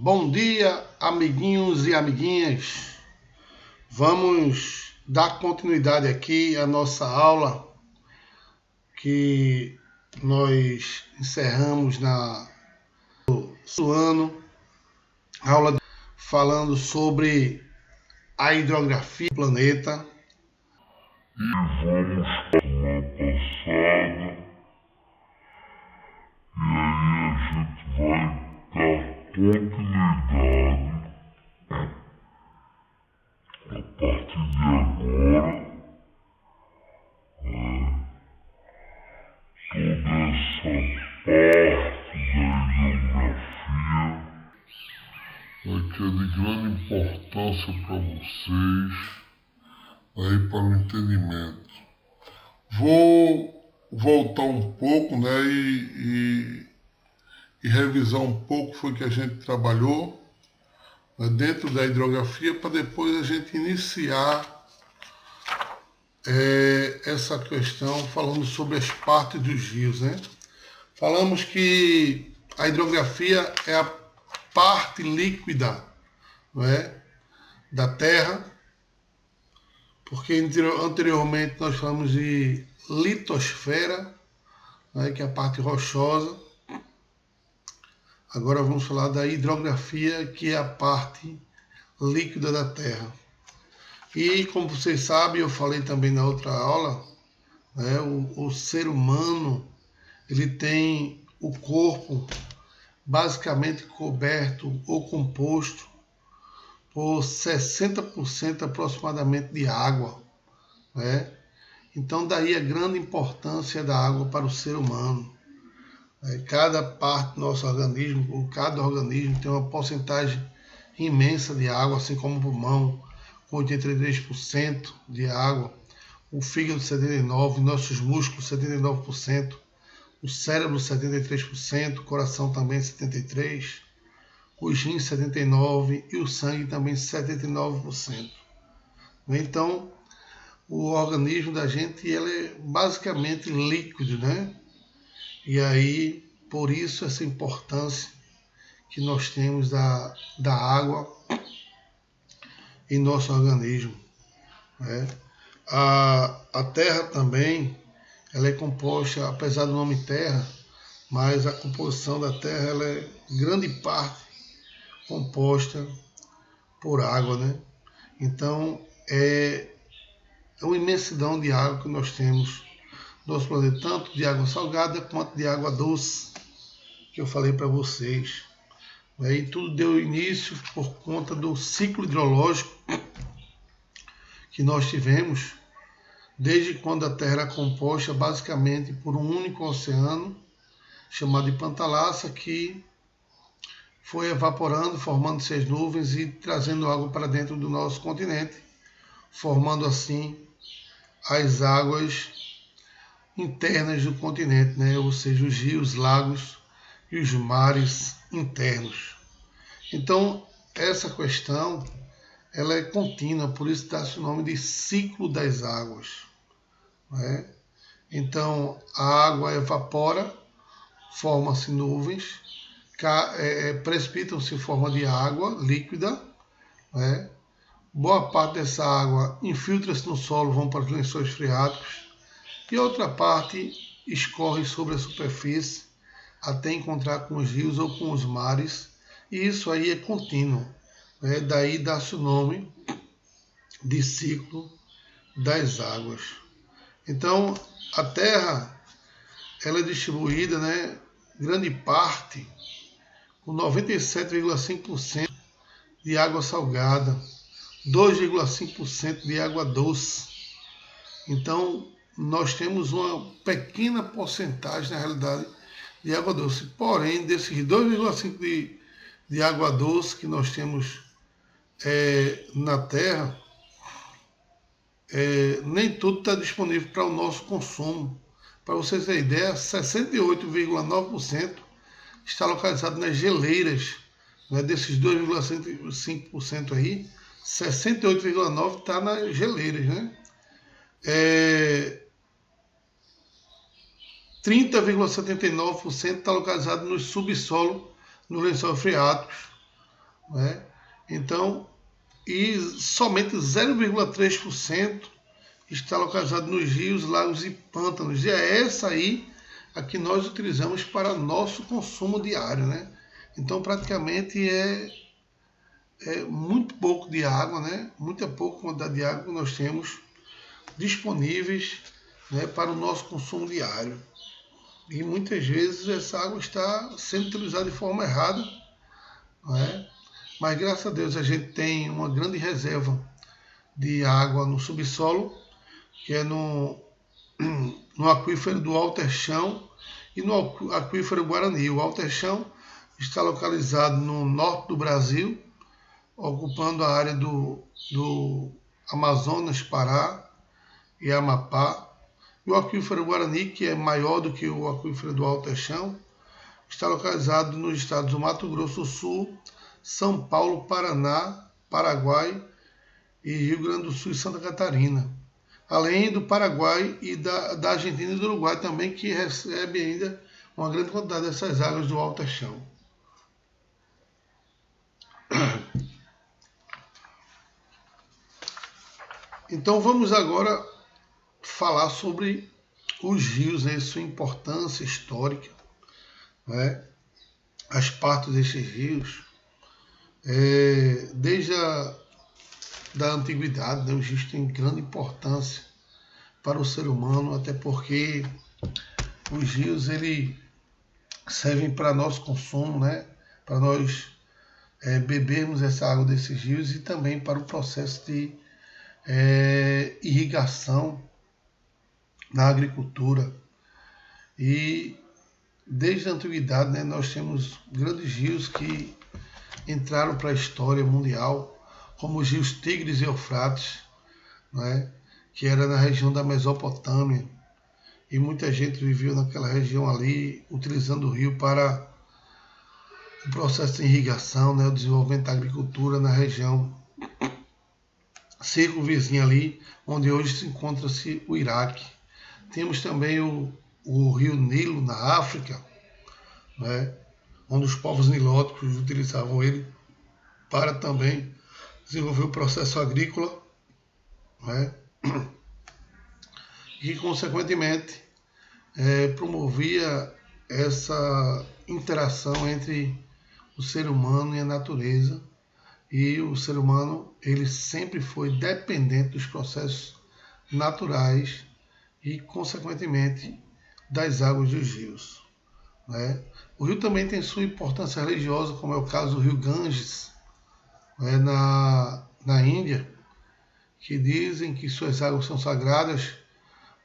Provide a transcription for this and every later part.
Bom dia, amiguinhos e amiguinhas. Vamos dar continuidade aqui à nossa aula que nós encerramos no ano, falando sobre a hidrografia do planeta. E vamos semana passada, e aí a gente vai dar continuidade a partir de agora, toda essa parte da hidrografia que é de grande importância para vocês, aí para o entendimento. Vou voltar um pouco, né, e revisar um pouco foi que a gente trabalhou, né, dentro da hidrografia, para depois a gente iniciar essa questão falando sobre as partes dos rios, né? Falamos que a hidrografia é a parte líquida, não é, da Terra, porque anteriormente nós falamos de litosfera, né, que é a parte rochosa. Agora vamos falar da hidrografia, que é a parte líquida da Terra. E como vocês sabem, eu falei também na outra aula, né, o ser humano ele tem o corpo basicamente coberto ou composto por 60% aproximadamente de água, né? Então daí a grande importância da água para o ser humano. Cada parte do nosso organismo, ou cada organismo tem uma porcentagem imensa de água, assim como o pulmão, com 83% de água, o fígado 79%, nossos músculos 79%, o cérebro 73%, o coração também 73%, os rins 79% e o sangue também 79%. Então, o organismo da gente ele é basicamente líquido, né? E aí, por isso, essa importância que nós temos da água em nosso organismo, né? A Terra também, ela é composta, apesar do nome Terra, mas a composição da Terra ela é grande parte composta por água, né? Então, é uma imensidão de água que nós temos no nosso planeta, tanto de água salgada quanto de água doce, que eu falei para vocês. E tudo deu início por conta do ciclo hidrológico que nós tivemos, desde quando a Terra era composta basicamente por um único oceano, chamado de Pantalassa, que foi evaporando, formando-se as nuvens e trazendo água para dentro do nosso continente, formando assim as águas internas do continente, né? Ou seja, os rios, lagos e os mares internos. Então, essa questão ela é contínua, por isso dá-se o nome de ciclo das águas, né? Então, a água evapora, formam-se nuvens, precipitam-se em forma de água líquida, né? Boa parte dessa água infiltra-se no solo, vão para os lençóis freáticos, e outra parte escorre sobre a superfície até encontrar com os rios ou com os mares, e isso aí é contínuo, né? Daí dá-se o nome de ciclo das águas. Então, a Terra ela é distribuída, né, grande parte, com 97,5% de água salgada, 2,5% de água doce. Então, nós temos uma pequena porcentagem, na realidade, de água doce. Porém, desses 2,5% de água doce que nós temos na Terra, nem tudo está disponível para o nosso consumo. Para vocês terem ideia, 68,9% está localizado nas geleiras, né? Desses 2,5% aí, 68,9% está nas geleiras, né? 30,79% está localizado no subsolo, no lençol freáticos, né? Então, e somente 0,3% está localizado nos rios, lagos e pântanos. E é essa aí a que nós utilizamos para nosso consumo diário, né? Então, praticamente é muito pouco de água, né? Muito pouca quantidade de água que nós temos disponíveis, né, para o nosso consumo diário. E muitas vezes essa água está sendo utilizada de forma errada, não é? Mas graças a Deus a gente tem uma grande reserva de água no subsolo, que é no aquífero do Alterchão e no aquífero Guarani. O Alterchão está localizado no norte do Brasil, ocupando a área do Amazonas, Pará e Amapá. E o aquífero Guarani, que é maior do que o aquífero do Alterchão, está localizado nos estados do Mato Grosso do Sul, São Paulo, Paraná, Paraguai e Rio Grande do Sul e Santa Catarina. Além do Paraguai e da Argentina e do Uruguai também, que recebe ainda uma grande quantidade dessas águas do Alterchão. Então vamos agora falar sobre os rios, né, sua importância histórica, né, as partes desses rios. Desde da antiguidade, né, os rios têm grande importância para o ser humano, até porque os rios servem para nosso consumo, né, para nós bebermos essa água desses rios e também para o processo de irrigação na agricultura. E desde a antiguidade, né, nós temos grandes rios que entraram para a história mundial, como os rios Tigres e Eufrates, né, que era na região da Mesopotâmia, e muita gente vivia naquela região ali, utilizando o rio para o processo de irrigação, né, o desenvolvimento da agricultura na região circunvizinha ali, onde hoje se encontra-se o Iraque. Temos também o rio Nilo, na África, né, onde os povos nilóticos utilizavam ele para também desenvolver o processo agrícola, né, e, consequentemente, promovia essa interação entre o ser humano e a natureza. E o ser humano, ele sempre foi dependente dos processos naturais e, consequentemente, das águas dos rios, né? O rio também tem sua importância religiosa, como é o caso do rio Ganges, né, na Índia, que dizem que suas águas são sagradas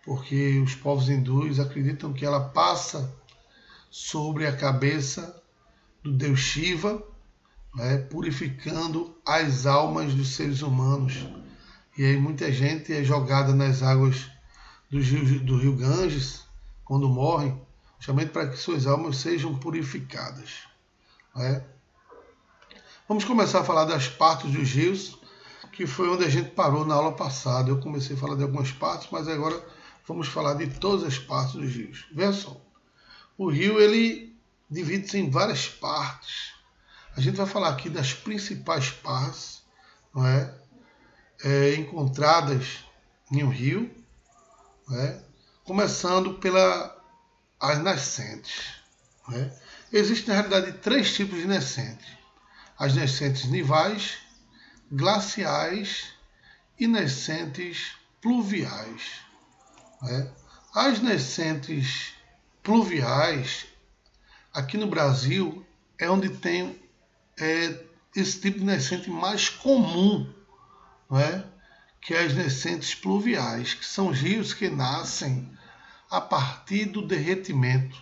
porque os povos hindus acreditam que ela passa sobre a cabeça do deus Shiva, né, purificando as almas dos seres humanos. E aí muita gente é jogada nas águas do rio Ganges, quando morrem, justamente para que suas almas sejam purificadas, né? Vamos começar a falar das partes dos rios, que foi onde a gente parou na aula passada. Eu comecei a falar de algumas partes, mas agora vamos falar de todas as partes dos rios. Veja só, o rio ele divide-se em várias partes. A gente vai falar aqui das principais partes, não é? Encontradas em um rio, não é? Começando pelas nascentes, não é? Existem, na realidade, 3 tipos de nascentes: as nascentes nivais, glaciais e nascentes pluviais, não é? As nascentes pluviais, aqui no Brasil, é onde tem esse tipo de nascente mais comum, não é? Que é as nascentes pluviais, que são os rios que nascem a partir do derretimento,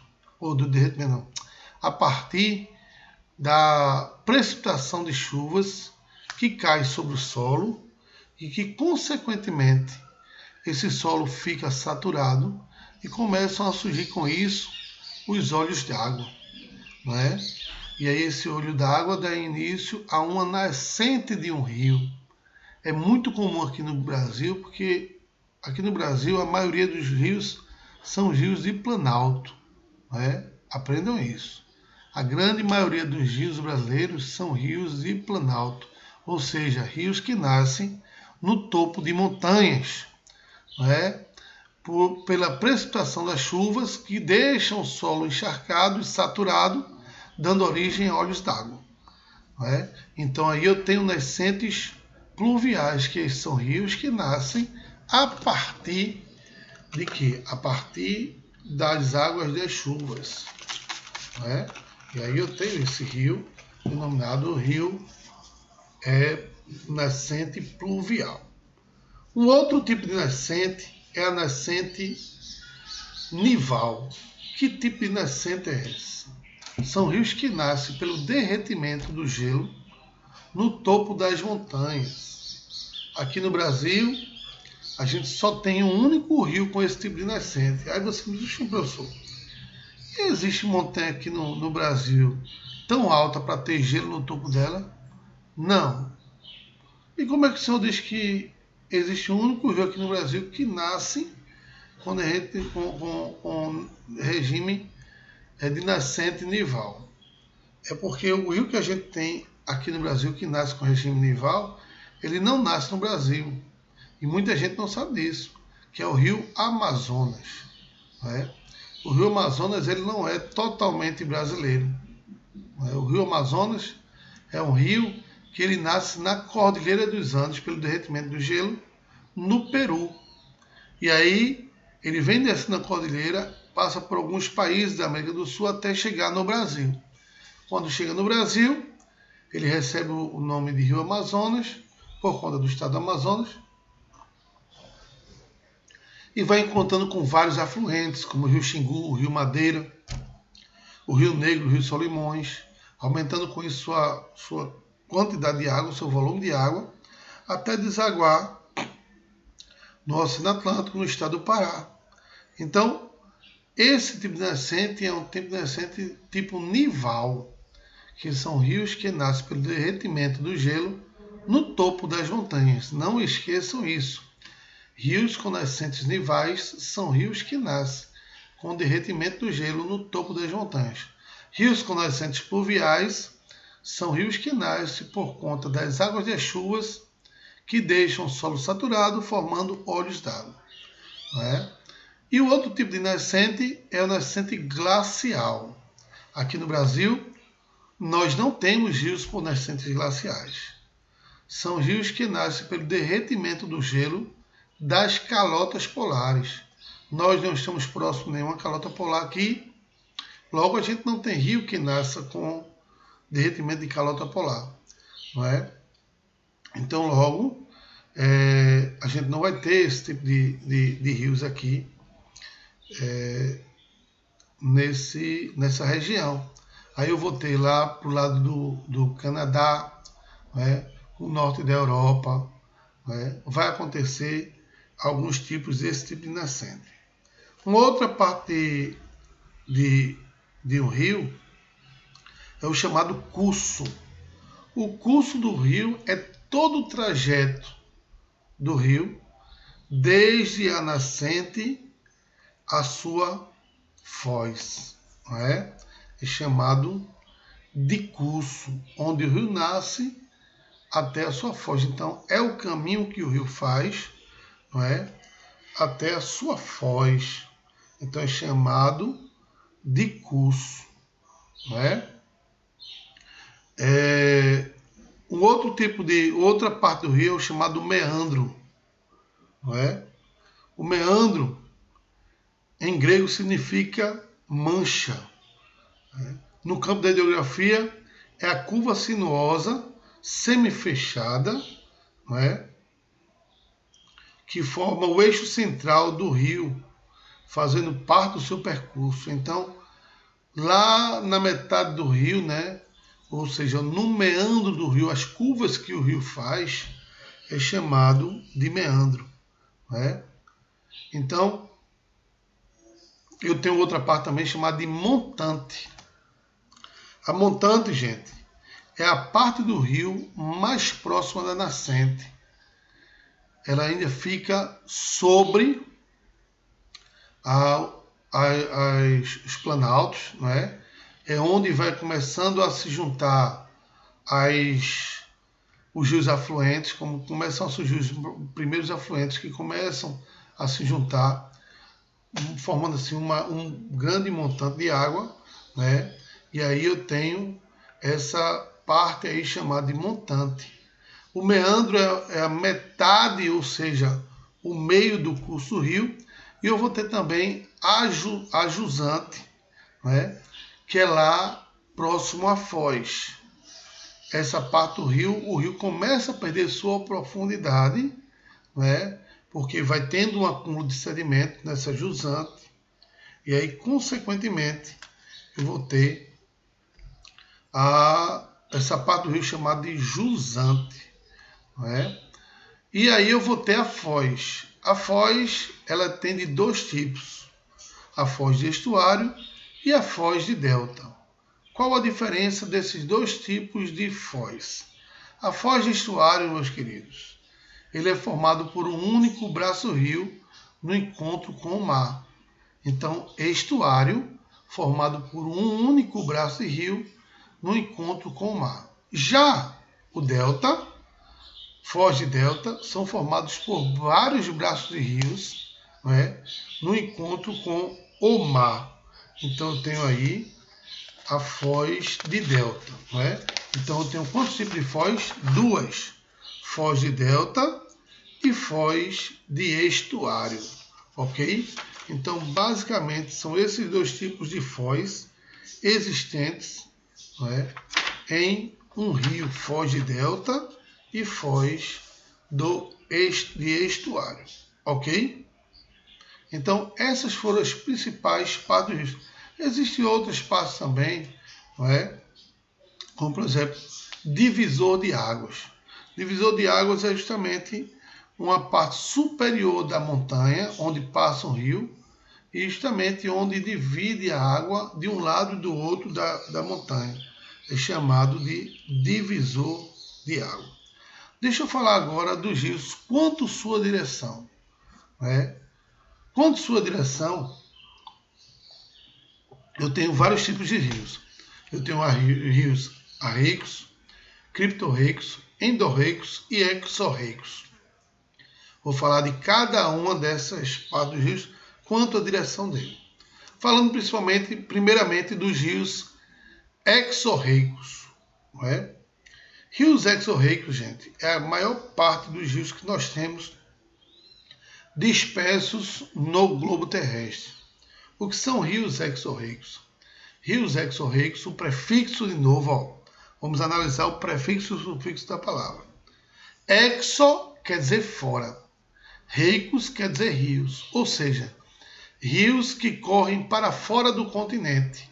a partir da precipitação de chuvas que cai sobre o solo e que, consequentemente, esse solo fica saturado e começam a surgir com isso os olhos d'água, não é? E aí esse olho d'água dá início a uma nascente de um rio. É muito comum aqui no Brasil, porque aqui no Brasil a maioria dos rios são rios de planalto, não é? Aprendam isso. A grande maioria dos rios brasileiros são rios de planalto, ou seja, rios que nascem no topo de montanhas, não é? Pela precipitação das chuvas que deixam o solo encharcado e saturado, dando origem a olhos d'água. Não é? Então aí eu tenho nascentes pluviais, que são rios que nascem a partir de quê? A partir das águas das chuvas. Não é? E aí eu tenho esse rio, denominado rio nascente pluvial. Um outro tipo de nascente é a nascente nival. Que tipo de nascente é essa? São rios que nascem pelo derretimento do gelo no topo das montanhas. Aqui no Brasil, a gente só tem um único rio com esse tipo de nascente. Aí você me diz, professor, existe montanha aqui no Brasil tão alta para ter gelo no topo dela? Não. E como é que o senhor diz que existe um único rio aqui no Brasil que nasce com regime de nascente nival? É porque o rio que a gente tem aqui no Brasil que nasce com regime nival, ele não nasce no Brasil. E muita gente não sabe disso, que é o rio Amazonas. Né? O rio Amazonas ele não é totalmente brasileiro. Né? O rio Amazonas é um rio que ele nasce na Cordilheira dos Andes, pelo derretimento do gelo, no Peru. E aí ele vem descendo na cordilheira, passa por alguns países da América do Sul até chegar no Brasil. Quando chega no Brasil, ele recebe o nome de Rio Amazonas, por conta do estado do Amazonas, e vai encontrando com vários afluentes, como o Rio Xingu, o Rio Madeira, o Rio Negro, o Rio Solimões, aumentando com isso sua quantidade de água, seu volume de água, até desaguar no Oceano Atlântico, no estado do Pará. Então, esse tipo de nascente é um tipo de nascente tipo nival, que são rios que nascem pelo derretimento do gelo no topo das montanhas. Não esqueçam isso. Rios com nascentes nivais são rios que nascem com derretimento do gelo no topo das montanhas. Rios com nascentes pluviais são rios que nascem por conta das águas das chuvas que deixam o solo saturado, formando olhos d'água. Né? E o outro tipo de nascente é o nascente glacial. Aqui no Brasil, nós não temos rios por nascentes glaciais. São rios que nascem pelo derretimento do gelo das calotas polares. Nós não estamos próximos de nenhuma calota polar aqui, logo a gente não tem rio que nasça com derretimento de calota polar. Não é? Então, logo, a gente não vai ter esse tipo de rios aqui nessa região. Aí eu vou ter lá para o lado do Canadá, né, o norte da Europa, né, vai acontecer alguns tipos desse tipo de nascente. Uma outra parte de um rio é o chamado curso. O curso do rio é todo o trajeto do rio, desde a nascente à sua foz. Não é? É chamado de curso, onde o rio nasce até a sua foz. Então, é o caminho que o rio faz, não é? Até a sua foz. Então, é chamado de curso. Não é? Outra parte do rio é o chamado meandro. Não é? O meandro, em grego, significa mancha. No campo da hidrografia, é a curva sinuosa, semifechada, não é? Que forma o eixo central do rio, fazendo parte do seu percurso. Então, lá na metade do rio, né? Ou seja, no meandro do rio, as curvas que o rio faz, é chamado de meandro. Né? Então, eu tenho outra parte também chamada de montante. A montante, gente, é a parte do rio mais próxima da nascente. Ela ainda fica sobre os planaltos, não é? é onde vai começando a se juntar os rios afluentes, como começam a surgir os primeiros afluentes que começam a se juntar, formando assim um grande montante de água, né? E aí eu tenho essa parte aí chamada de montante. O meandro é a metade, ou seja, o meio do curso do rio, e eu vou ter também a jusante, né? Que é lá próximo à foz. Essa parte do rio, o rio começa a perder sua profundidade, né? Porque vai tendo um acúmulo de sedimento nessa jusante, e aí, consequentemente, eu vou ter essa parte do rio chamada de jusante, né? E aí eu vou ter a foz. A foz, ela tem de dois tipos: a foz de estuário e a foz de delta. Qual a diferença desses dois tipos de foz? A foz de estuário, meus queridos, ele é formado por um único braço-rio no encontro com o mar. Então, estuário, formado por um único braço-rio no encontro com o mar. Já o delta, foz de delta, são formados por vários braços de rios, né, no encontro com o mar. Então, eu tenho aí a foz de delta, né? Então eu tenho quantos tipos de foz? Duas: foz de delta e foz de estuário, ok? Então basicamente são esses dois tipos de foz existentes, né, em um rio: foz de delta e foz de estuário, ok? Então essas foram as principais partes do rio. Existem outras partes também, não é? Como, por exemplo, divisor de águas. Divisor de águas é justamente uma parte superior da montanha, onde passa um rio, e justamente onde divide a água de um lado e do outro da montanha. É chamado de divisor de água. Deixa eu falar agora dos rios quanto sua direção, né? Quanto sua direção, eu tenho vários tipos de rios. Eu tenho rios arreicos, criptorreicos, endorreicos e exorreicos. Vou falar de cada uma dessas partes dos rios quanto a direção dele. Falando primeiramente dos rios exorreicos, não é? Rios exorreicos, gente, é a maior parte dos rios que nós temos dispersos no globo terrestre. O que são rios exorreicos? Rios exorreicos, o prefixo de novo, ó, vamos analisar o prefixo e o sufixo da palavra. Exo quer dizer fora, reicos quer dizer rios, ou seja, rios que correm para fora do continente.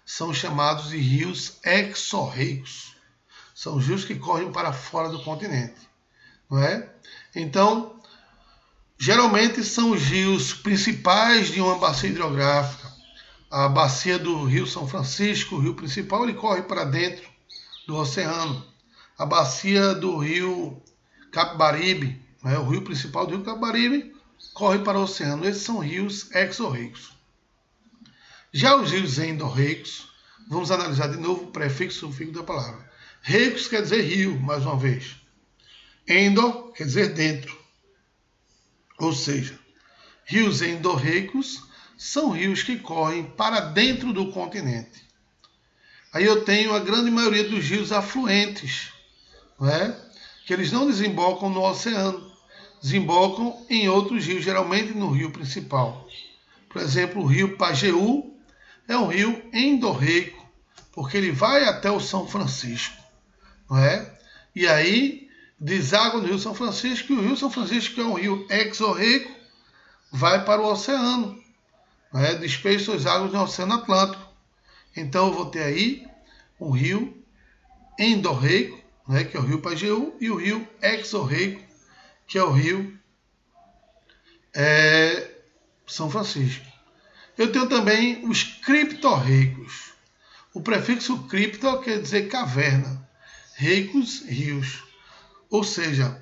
São chamados de rios exorreicos. São os rios que correm para fora do continente, não é? Então, geralmente são os rios principais de uma bacia hidrográfica. A bacia do Rio São Francisco, o rio principal, ele corre para dentro do oceano. A bacia do Rio Capibaribe, né, o rio principal do Rio Capibaribe, corre para o oceano. Esses são rios exorreicos. Já os rios endorreicos, vamos analisar de novo o prefixo e o sufixo da palavra. Reicos quer dizer rio, mais uma vez. Endor quer dizer dentro. Ou seja, rios endorreicos são rios que correm para dentro do continente. Aí eu tenho a grande maioria dos rios afluentes, né? Que eles não desembocam no oceano, desembocam em outros rios, geralmente no rio principal. Por exemplo, o rio Pajeú é um rio endorreico, porque ele vai até o São Francisco, não é? E aí deságua no rio São Francisco, e o rio São Francisco, que é um rio exorreico, vai para o oceano, né? Despeja suas águas no Oceano Atlântico. Então eu vou ter aí um rio endorreico, né, que é o rio Pajeú, e o rio exorreico, que é o rio São Francisco. Eu tenho também os criptorreicos. O prefixo cripto quer dizer caverna, reicos, rios. Ou seja,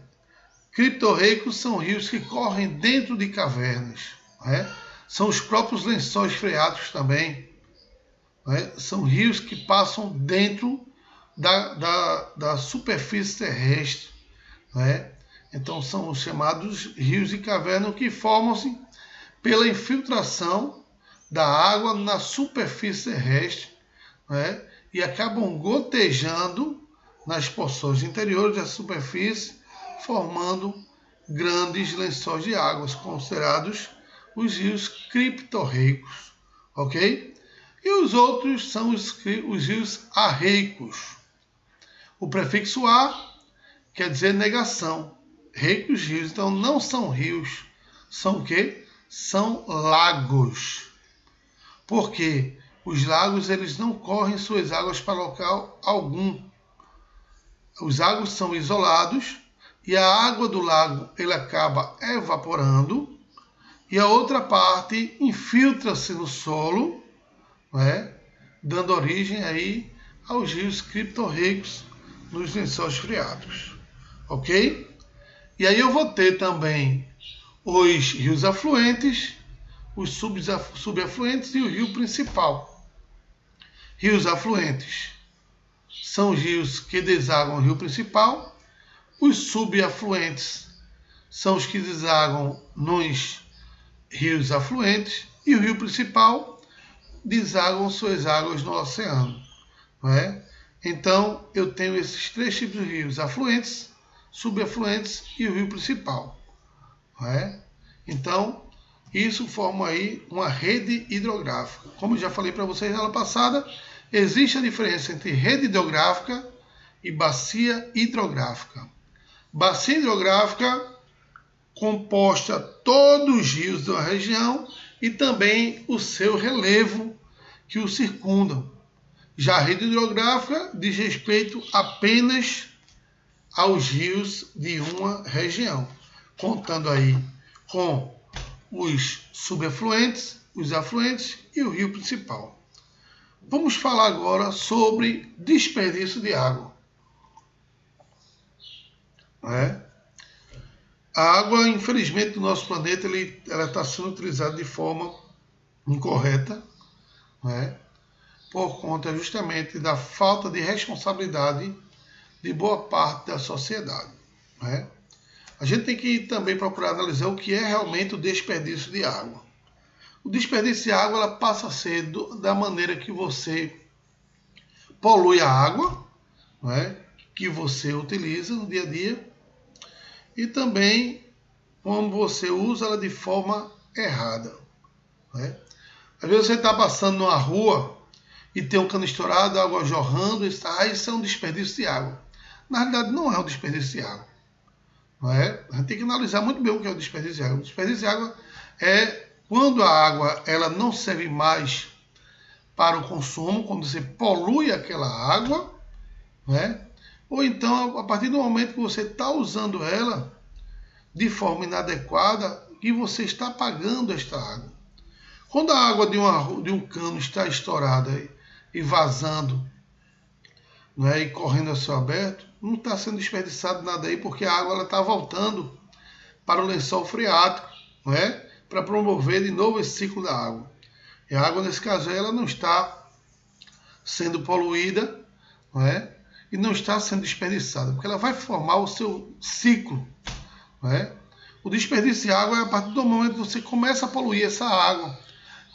criptorreicos são rios que correm dentro de cavernas, né? São os próprios lençóis freáticos também, né? São rios que passam dentro da superfície terrestre, né? Então são os chamados rios de caverna, que formam-se pela infiltração da água na superfície terrestre, né? E acabam gotejando nas porções interiores da superfície, formando grandes lençóis de águas, considerados os rios criptorreicos, ok? E os outros são os rios arreicos. O prefixo a quer dizer negação. Reicos rios, então não são rios, são o quê? São lagos. Porque os lagos, eles não correm suas águas para local algum. Os lagos são isolados e a água do lago ele acaba evaporando e a outra parte infiltra-se no solo, né, dando origem aí aos rios criptorreicos nos lençóis freáticos, ok? E aí eu vou ter também os rios afluentes, os subafluentes e o rio principal. Rios afluentes são os rios que desaguam no rio principal. Os subafluentes são os que desaguam nos rios afluentes. E o rio principal desaguam suas águas no oceano, não é? Então, eu tenho esses três tipos de rios: afluentes, subafluentes e o rio principal, não é? Então, isso forma aí uma rede hidrográfica. Como eu já falei para vocês na aula passada, existe a diferença entre rede hidrográfica e bacia hidrográfica. Bacia hidrográfica composta todos os rios da região e também o seu relevo que o circundam. Já a rede hidrográfica diz respeito apenas aos rios de uma região, contando aí com os subafluentes, os afluentes e o rio principal. Vamos falar agora sobre desperdício de água. A água, infelizmente, do nosso planeta, ela está sendo utilizada de forma incorreta, por conta justamente da falta de responsabilidade de boa parte da sociedade. A gente tem que também procurar analisar o que é realmente o desperdício de água. O desperdício de água ela passa a ser da maneira que você polui a água, que você utiliza no dia a dia, e também como você usa ela de forma errada. Às vezes você está passando numa rua e tem um cano estourado, água jorrando, isso é um desperdício de água. Na realidade, não é um desperdício de água. A gente tem que analisar muito bem o que é o desperdício de água. O desperdício de água é quando a água ela não serve mais para o consumo, quando você polui aquela água, ou então a partir do momento que você está usando ela de forma inadequada e você está apagando esta água. Quando a água de um cano está estourada e vazando, e correndo a céu aberto, não está sendo desperdiçado nada aí, porque a água está voltando para o lençol freático, para promover de novo esse ciclo da água. E a água, nesse caso, ela não está sendo poluída, e não está sendo desperdiçada, porque ela vai formar o seu ciclo. O desperdício de água é a partir do momento que você começa a poluir essa água,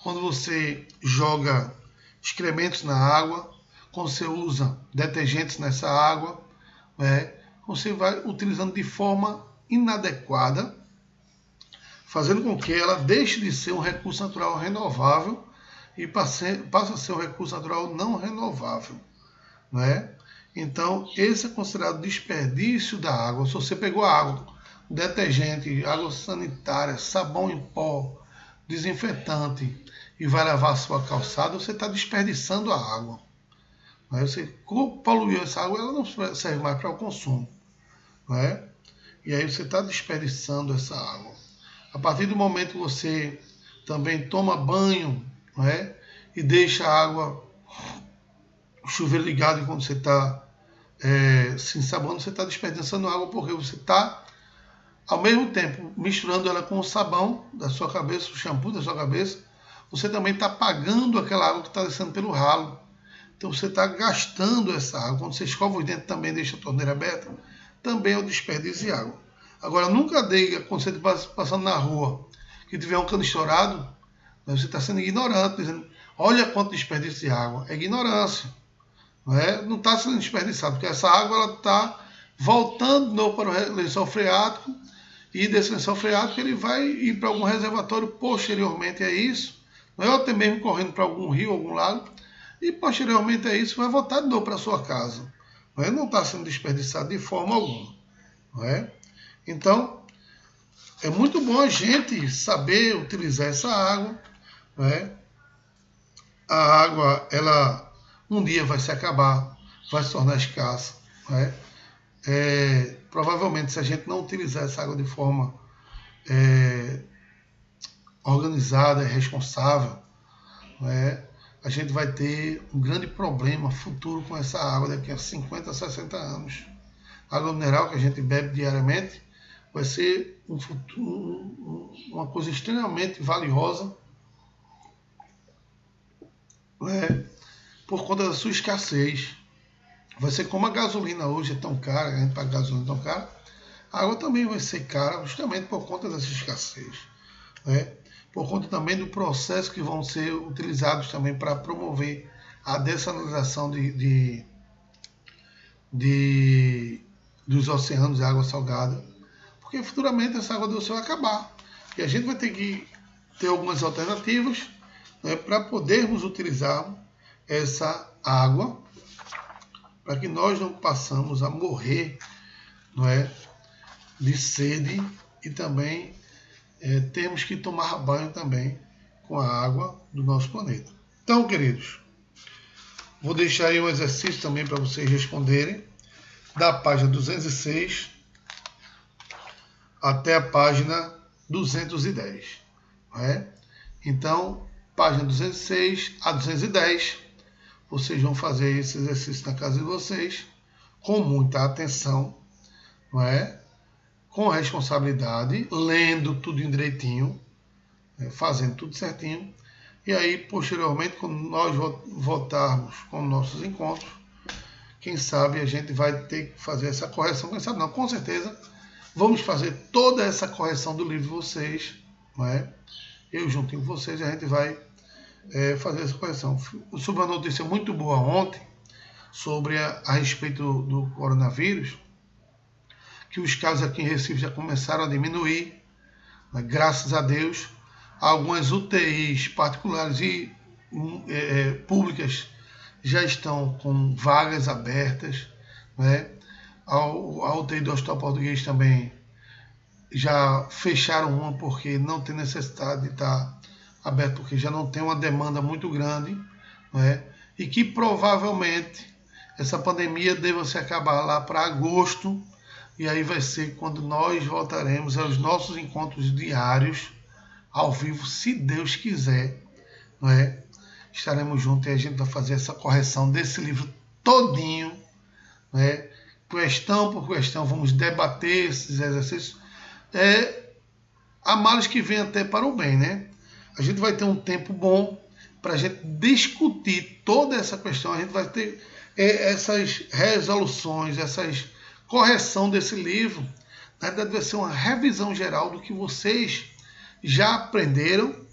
quando você joga excrementos na água, quando você usa detergentes nessa água, você vai utilizando de forma inadequada, fazendo com que ela deixe de ser um recurso natural renovável e passe a ser um recurso natural não renovável. Então, esse é considerado desperdício da água. Se você pegou água, detergente, água sanitária, sabão em pó, desinfetante e vai lavar a sua calçada, você está desperdiçando a água. Você poluiu essa água, ela não serve mais para o consumo. E aí você está desperdiçando essa água. A partir do momento que você também toma banho, e deixa a água, o chuveiro ligado enquanto você está se ensaboando, você está desperdiçando água, porque você está, ao mesmo tempo, misturando ela com o sabão da sua cabeça, o shampoo da sua cabeça, você também está pagando aquela água que está descendo pelo ralo. Então você está gastando essa água. Quando você escova os dentes também deixa a torneira aberta, também é o desperdício de água. Agora, nunca diga, quando você está passando na rua, que tiver um cano estourado, você está sendo ignorante, dizendo, olha quanto desperdício de água. É ignorância. Não está sendo desperdiçado, porque essa água está voltando de novo para o lençol freático, e desse lençol freático ele vai ir para algum reservatório posteriormente a isso, ou até mesmo correndo para algum rio, algum lago, e posteriormente a isso vai voltar de novo para a sua casa. Não está sendo desperdiçado de forma alguma. Então, é muito bom a gente saber utilizar essa água. A água, ela um dia vai se acabar, vai se tornar escassa. Provavelmente, se a gente não utilizar essa água de forma organizada e responsável, a gente vai ter um grande problema futuro com essa água daqui a 50, 60 anos. A água mineral que a gente bebe diariamente vai ser uma coisa extremamente valiosa, por conta da sua escassez. Vai ser como a gasolina hoje é tão cara, a gente paga gasolina tão cara, a água também vai ser cara justamente por conta dessa escassez. Por conta também do processo que vão ser utilizados também para promover a dessalinização dos oceanos de água salgada, porque futuramente essa água doce vai acabar. E a gente vai ter que ter algumas alternativas para podermos utilizar essa água, para que nós não passamos a morrer de sede e também temos que tomar banho também com a água do nosso planeta. Então, queridos, vou deixar aí um exercício também para vocês responderem, da página 206 até a página 210. Então, página 206 a 210, vocês vão fazer esse exercício na casa de vocês, com muita atenção, com responsabilidade, lendo tudo direitinho, fazendo tudo certinho. E aí, posteriormente, quando nós voltarmos com nossos encontros, quem sabe a gente vai ter que fazer essa correção. Quem sabe não, com certeza, vamos fazer toda essa correção do livro de vocês. Eu juntinho com vocês, a gente vai fazer essa correção. Eu soube uma notícia muito boa ontem, sobre a respeito do coronavírus, que os casos aqui em Recife já começaram a diminuir, graças a Deus. Algumas UTIs particulares e públicas já estão com vagas abertas. A UTI do Hospital Português também já fecharam uma, porque não tem necessidade de estar aberto, porque já não tem uma demanda muito grande, e que provavelmente essa pandemia deva se acabar lá para agosto. E aí vai ser quando nós voltaremos aos nossos encontros diários, ao vivo, se Deus quiser. Estaremos juntos e a gente vai fazer essa correção desse livro todinho. Questão por questão, vamos debater esses exercícios. Há males que vêm até para o bem. A gente vai ter um tempo bom para a gente discutir toda essa questão. A gente vai ter essas resoluções, essas correção desse livro. Na verdade, vai ser uma revisão geral do que vocês já aprenderam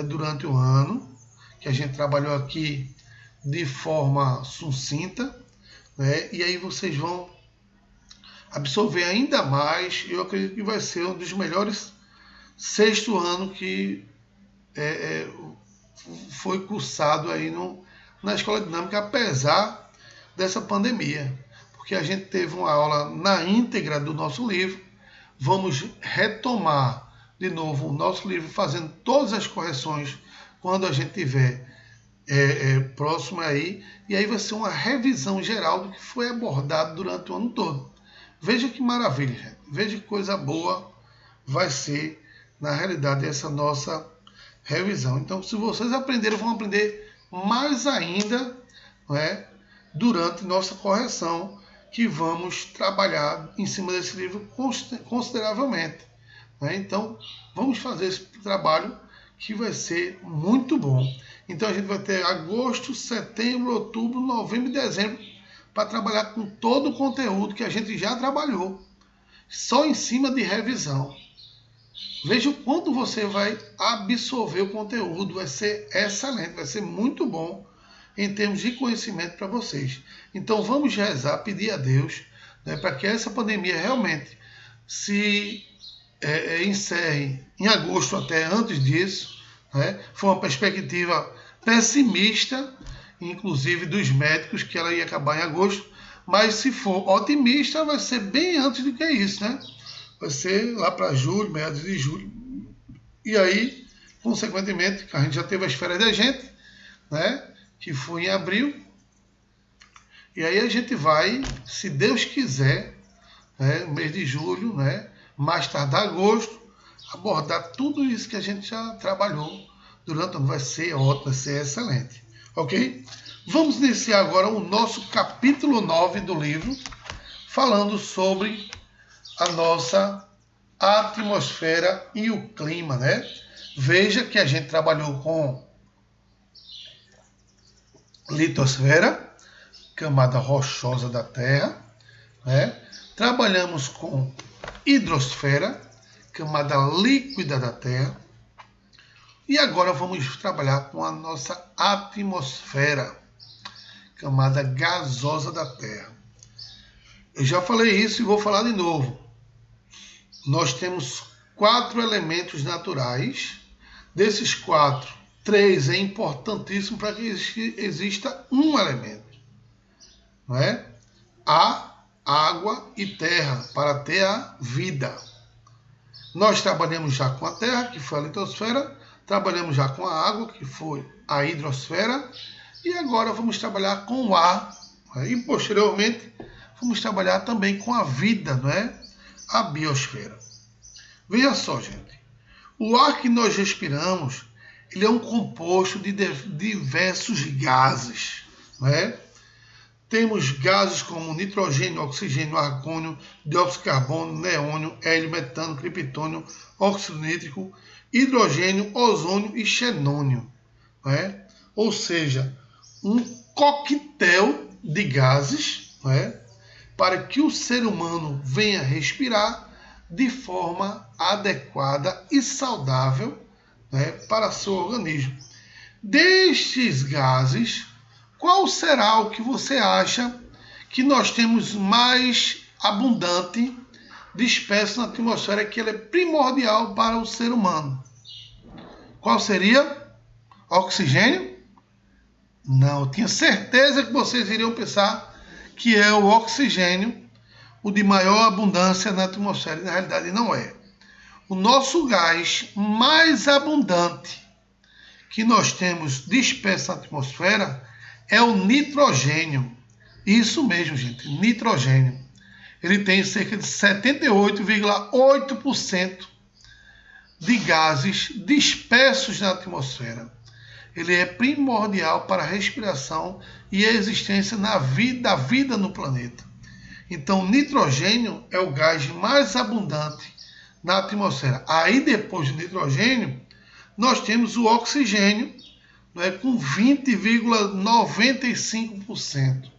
durante o ano, que a gente trabalhou aqui de forma sucinta, e aí vocês vão absorver ainda mais. Eu acredito que vai ser um dos melhores 6º ano que foi cursado aí na Escola Dinâmica, apesar dessa pandemia, porque a gente teve uma aula na íntegra do nosso livro. Vamos retomar de novo o nosso livro, fazendo todas as correções quando a gente tiver próximo aí, e aí vai ser uma revisão geral do que foi abordado durante o ano todo. Veja que maravilha, gente. Veja que coisa boa vai ser, na realidade, essa nossa revisão. Então, se vocês aprenderam, vão aprender mais ainda, durante nossa correção, que vamos trabalhar em cima desse livro consideravelmente. Então, vamos fazer esse trabalho que vai ser muito bom. Então a gente vai ter agosto, setembro, outubro, novembro e dezembro para trabalhar com todo o conteúdo que a gente já trabalhou, só em cima de revisão. Veja o quanto você vai absorver o conteúdo, vai ser excelente, vai ser muito bom em termos de conhecimento para vocês. Então vamos rezar, pedir a Deus, né, para que essa pandemia realmente se encerre em agosto até antes disso, né? Foi uma perspectiva pessimista, inclusive dos médicos, que ela ia acabar em agosto, mas se for otimista, vai ser bem antes do que isso, né? Vai ser lá para julho, meados de julho. E aí, consequentemente, a gente já teve as férias da gente, né? Que foi em abril. E aí a gente vai, se Deus quiser, né, no mês de julho, né, mais tardar agosto, abordar tudo isso que a gente já trabalhou durante o ano. Vai ser ótimo, vai ser excelente. Ok? Vamos iniciar agora o nosso capítulo 9 do livro, falando sobre a nossa atmosfera e o clima, né? Veja que a gente trabalhou com litosfera, camada rochosa da Terra, né? Trabalhamos com hidrosfera, camada líquida da Terra, e agora vamos trabalhar com a nossa atmosfera, camada gasosa da Terra. Eu já falei isso e vou falar de novo. Nós temos 4 elementos naturais. Desses 4, 3 é importantíssimo para que exista um elemento, não é? Ar, água e terra, para ter a vida. Nós trabalhamos já com a terra, que foi a litosfera, trabalhamos já com a água, que foi a hidrosfera, e agora vamos trabalhar com o ar, e posteriormente vamos trabalhar também com a vida, não é? A biosfera. Veja só, gente. O ar que nós respiramos, ele é um composto de diversos gases, não é? Temos gases como nitrogênio, oxigênio, argônio, dióxido de carbono, neônio, hélio, metano, criptônio, óxido nítrico, hidrogênio, ozônio e xenônio, não é? Ou seja, um coquetel de gases, não é? Para que o ser humano venha respirar de forma adequada e saudável, né, para seu organismo. Destes gases, qual será o que você acha que nós temos mais abundante de espécies na atmosfera, que ele é primordial para o ser humano? Qual seria? Oxigênio? Não, eu tinha certeza que vocês iriam pensar que é o oxigênio, o de maior abundância na atmosfera, e na realidade não é. O nosso gás mais abundante que nós temos de espécie na atmosfera é o nitrogênio. Isso mesmo, gente, nitrogênio. Ele tem cerca de 78,8% de gases dispersos na atmosfera. Ele é primordial para a respiração e a existência da vida no planeta. Então, o nitrogênio é o gás mais abundante na atmosfera. Aí, depois do nitrogênio, nós temos o oxigênio, não é, com 20,95%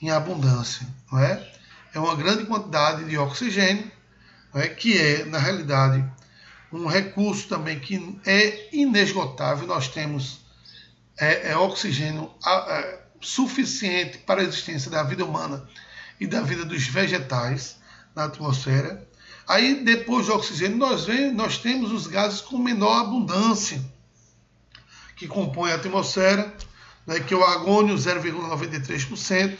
em abundância. Não é? É uma grande quantidade de oxigênio, não é, que é, na realidade, um recurso também que é inesgotável. Nós temos oxigênio suficiente para a existência da vida humana e da vida dos vegetais na atmosfera. Aí, depois do oxigênio, nós temos os gases com menor abundância, que compõem a atmosfera, né, que é o argônio, 0,93%,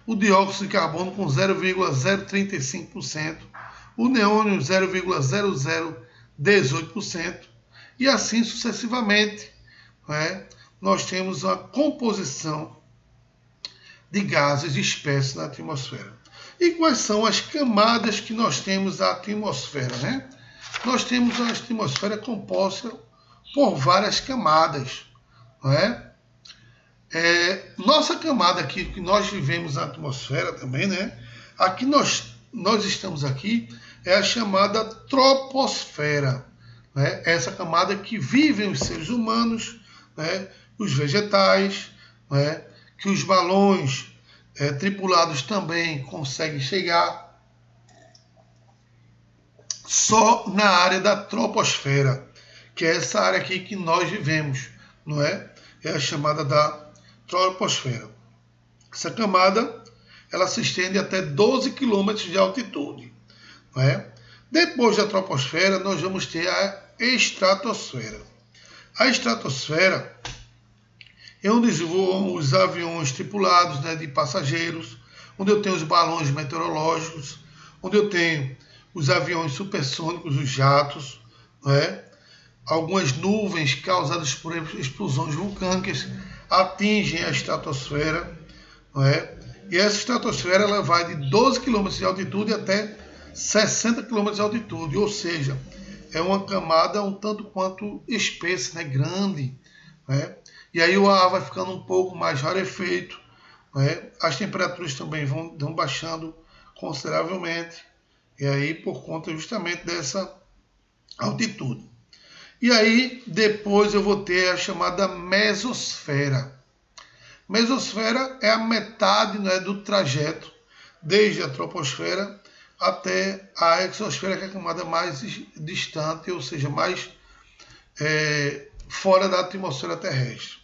o dióxido de carbono, com 0,035%, o neônio, 0,0018%, e assim sucessivamente, né, nós temos a composição de gases de espécies na atmosfera. E quais são as camadas que nós temos na atmosfera, né? Nós temos a atmosfera composta por várias camadas, não é? Nossa camada aqui, que nós vivemos na atmosfera também, né? Aqui nós estamos aqui, é a chamada troposfera. né, essa camada que vivem os seres humanos, né, os vegetais, né, que os balões tripulados também conseguem chegar, só na área da troposfera, que é essa área aqui que nós vivemos, não é? É a chamada da troposfera. Essa camada, ela se estende até 12 km de altitude, não é? Depois da troposfera, nós vamos ter a estratosfera. A estratosfera é onde voam os aviões tripulados, né, de passageiros, onde eu tenho os balões meteorológicos, onde eu tenho os aviões supersônicos, os jatos, não é? Algumas nuvens causadas por explosões vulcânicas atingem a estratosfera, não é? E essa estratosfera ela vai de 12 km de altitude até 60 km de altitude, ou seja, é uma camada um tanto quanto espessa, né? Grande, né? E aí o ar vai ficando um pouco mais rarefeito, né? As temperaturas também vão baixando consideravelmente, e aí por conta justamente dessa altitude. E aí depois eu vou ter a chamada mesosfera. Mesosfera é a metade, né, do trajeto desde a troposfera até a exosfera, que é a camada mais distante, ou seja, mais fora da atmosfera terrestre.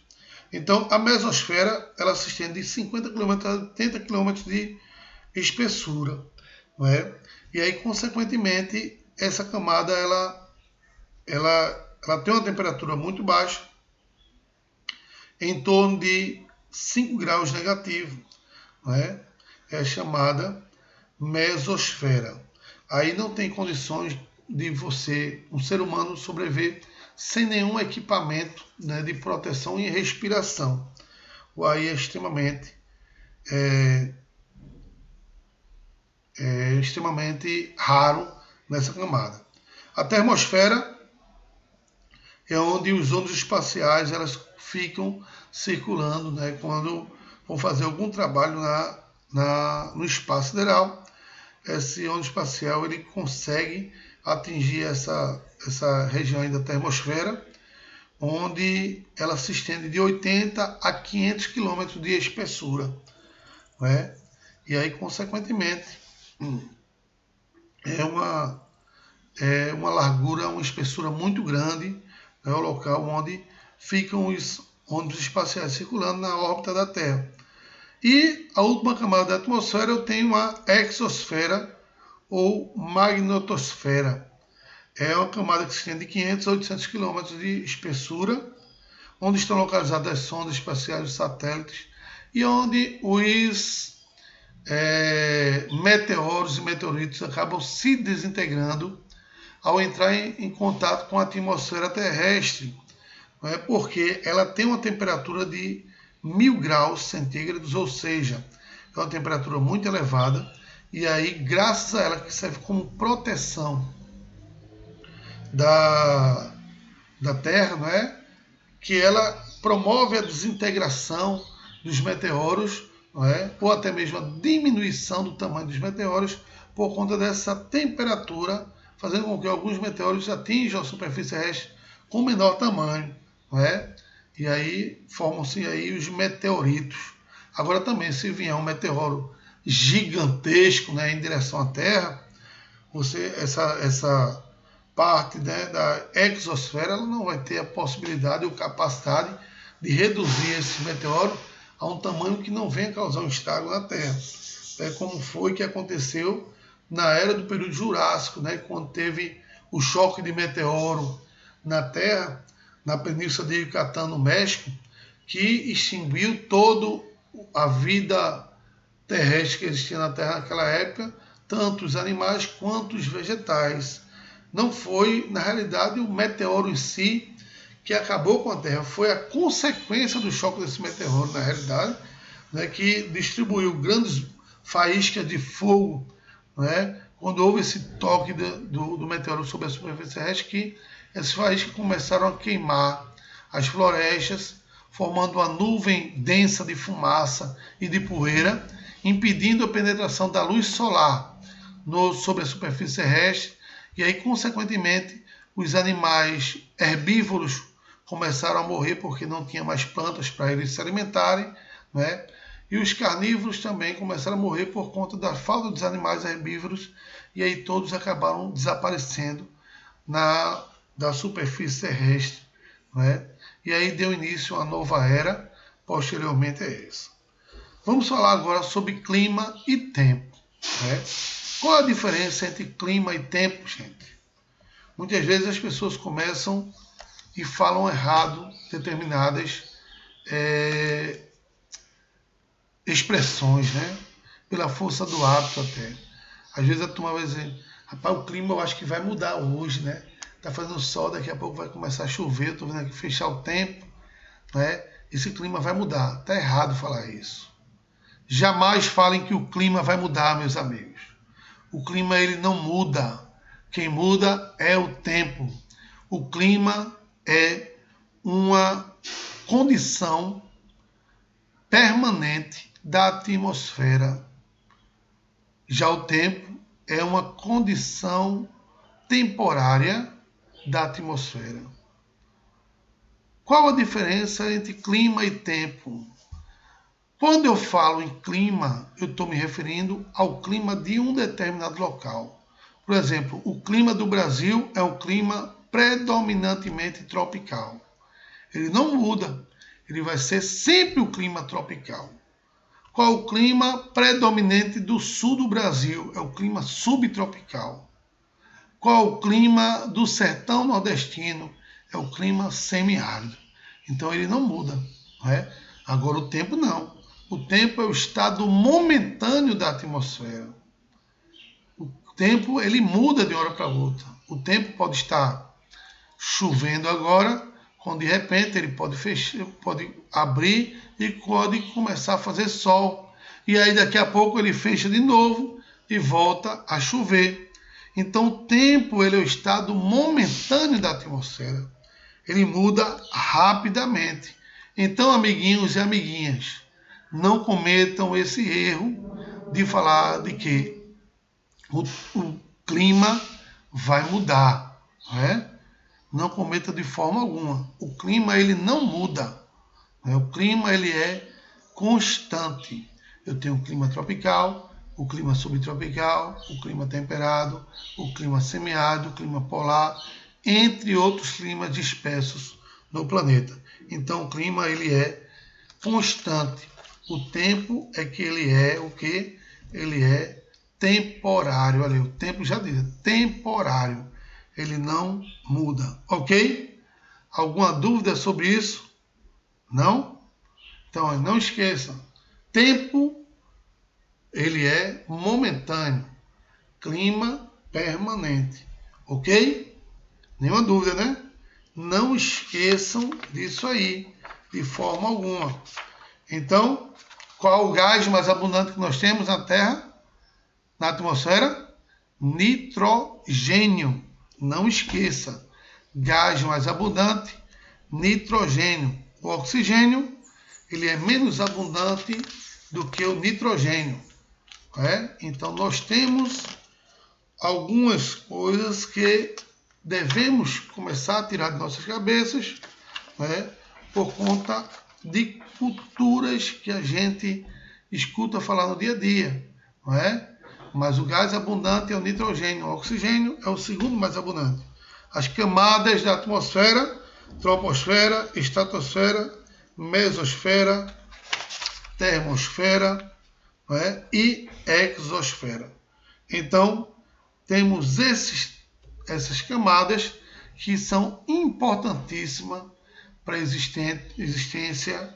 Então, a mesosfera ela se estende de 50 km a 80 km de espessura, não é? E aí, consequentemente, essa camada ela tem uma temperatura muito baixa, em torno de 5 graus negativo, não é? É chamada mesosfera. Aí não tem condições de você, um ser humano, sobreviver sem nenhum equipamento, né, de proteção e respiração. O aí é extremamente raro nessa camada. A termosfera é onde os ônibus espaciais elas ficam circulando, né, quando vão fazer algum trabalho no espaço sideral. Esse ônibus espacial ele consegue atingir essa região aí da termosfera, onde ela se estende de 80 a 500 km de espessura, né? E aí, consequentemente, é uma largura, uma espessura muito grande, é o local onde ficam os ônibus espaciais circulando na órbita da Terra. E a última camada da atmosfera eu tenho a exosfera ou magnetosfera. É uma camada que se estende de 500 a 800 km de espessura, onde estão localizadas as sondas espaciais e satélites, e onde os meteoros e meteoritos acabam se desintegrando ao entrar em contato com a atmosfera terrestre, porque ela tem uma temperatura de 1000 graus centígrados, ou seja, é uma temperatura muito elevada, e aí, graças a ela, que serve como proteção da Terra, não é? Que ela promove a desintegração dos meteoros, não é? Ou até mesmo a diminuição do tamanho dos meteoros por conta dessa temperatura, fazendo com que alguns meteoros atinjam a superfície terrestre com menor tamanho, não é? E aí formam-se aí os meteoritos. Agora também, se vier um meteoro gigantesco, né, em direção à Terra, essa parte, né, da exosfera ela não vai ter a possibilidade ou capacidade de reduzir esse meteoro a um tamanho que não venha causar um estrago na Terra. Como foi que aconteceu na era do período Jurássico, né, quando teve o choque de meteoro na Terra, na península de Yucatán, no México, que extinguiu toda a vida terrestre que existia na Terra naquela época, tanto os animais quanto os vegetais. Não foi, na realidade, o meteoro em si que acabou com a Terra, foi a consequência do choque desse meteoro, na realidade, né, que distribuiu grandes faíscas de fogo, né, quando houve esse toque do meteoro sobre a superfície terrestre, que essas faíscas começaram a queimar as florestas, formando uma nuvem densa de fumaça e de poeira, impedindo a penetração da luz solar sobre a superfície terrestre, e aí, consequentemente, os animais herbívoros começaram a morrer porque não tinha mais plantas para eles se alimentarem, né? E os carnívoros também começaram a morrer por conta da falta dos animais herbívoros, e aí todos acabaram desaparecendo da superfície terrestre, né? E aí deu início a uma nova era, posteriormente a essa. Vamos falar agora sobre clima e tempo, né? Qual a diferença entre clima e tempo, gente? Muitas vezes as pessoas começam e falam errado determinadas expressões, né? Pela força do hábito até. Às vezes a turma vai dizer, rapaz, o clima eu acho que vai mudar hoje, né? Tá fazendo sol, daqui a pouco vai começar a chover, eu tô vendo aqui fechar o tempo, né? Esse clima vai mudar. Tá errado falar isso. Jamais falem que o clima vai mudar, meus amigos. O clima ele não muda. Quem muda é o tempo. O clima é uma condição permanente da atmosfera. Já o tempo é uma condição temporária da atmosfera. Qual a diferença entre clima e tempo? Quando eu falo em clima, eu estou me referindo ao clima de um determinado local. Por exemplo, o clima do Brasil é um clima predominantemente tropical. Ele não muda, ele vai ser sempre o clima tropical. Qual o clima predominante do sul do Brasil? É o clima subtropical. Qual o clima do sertão nordestino? É o clima semiárido. Então ele não muda, não é? Agora o tempo não. O tempo é o estado momentâneo da atmosfera. O tempo ele muda de uma hora para outra. O tempo pode estar chovendo agora, quando de repente ele pode fechar, pode abrir e pode começar a fazer sol. E aí daqui a pouco ele fecha de novo e volta a chover. Então o tempo ele é o estado momentâneo da atmosfera. Ele muda rapidamente. Então, amiguinhos e amiguinhas, não cometam esse erro de falar de que o clima vai mudar, não é? Não cometa de forma alguma. O clima ele não muda. Né? O clima ele é constante. Eu tenho o clima tropical, o clima subtropical, o clima temperado, o clima semiárido, o clima polar, entre outros climas dispersos no planeta. Então o clima ele é constante. O tempo é que ele é o que? Ele é temporário. Olha, o tempo já diz, temporário. Ele não muda, ok? Alguma dúvida sobre isso? Não? Então, não esqueça, tempo, ele é momentâneo, clima permanente, ok? Nenhuma dúvida, né? Não esqueçam disso aí, de forma alguma. Então, qual o gás mais abundante que nós temos na Terra, na atmosfera? Nitrogênio. Não esqueça, gás mais abundante, nitrogênio. O oxigênio, ele é menos abundante do que o nitrogênio. Então, nós temos algumas coisas que devemos começar a tirar de nossas cabeças, por conta de culturas que a gente escuta falar no dia a dia. Mas o gás abundante é o nitrogênio, o oxigênio é o segundo mais abundante. As camadas da atmosfera, troposfera, estratosfera, mesosfera, termosfera, e exosfera. Então, temos essas camadas que são importantíssimas para a existência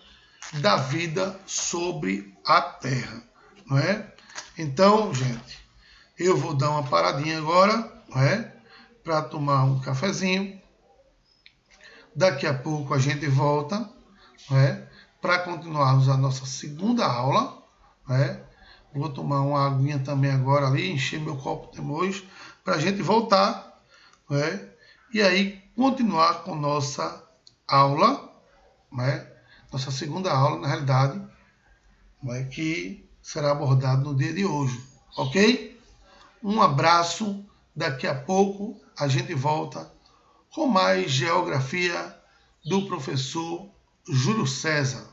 da vida sobre a Terra. Não é? Então, gente, eu vou dar uma paradinha agora, para tomar um cafezinho. Daqui a pouco a gente volta, para continuarmos a nossa segunda aula. Vou tomar uma aguinha também agora ali, encher meu copo depois, para a gente voltar, e aí continuar com nossa aula, nossa segunda aula, na realidade, que será abordado no dia de hoje, ok? Um abraço, daqui a pouco a gente volta com mais geografia do professor Júlio César.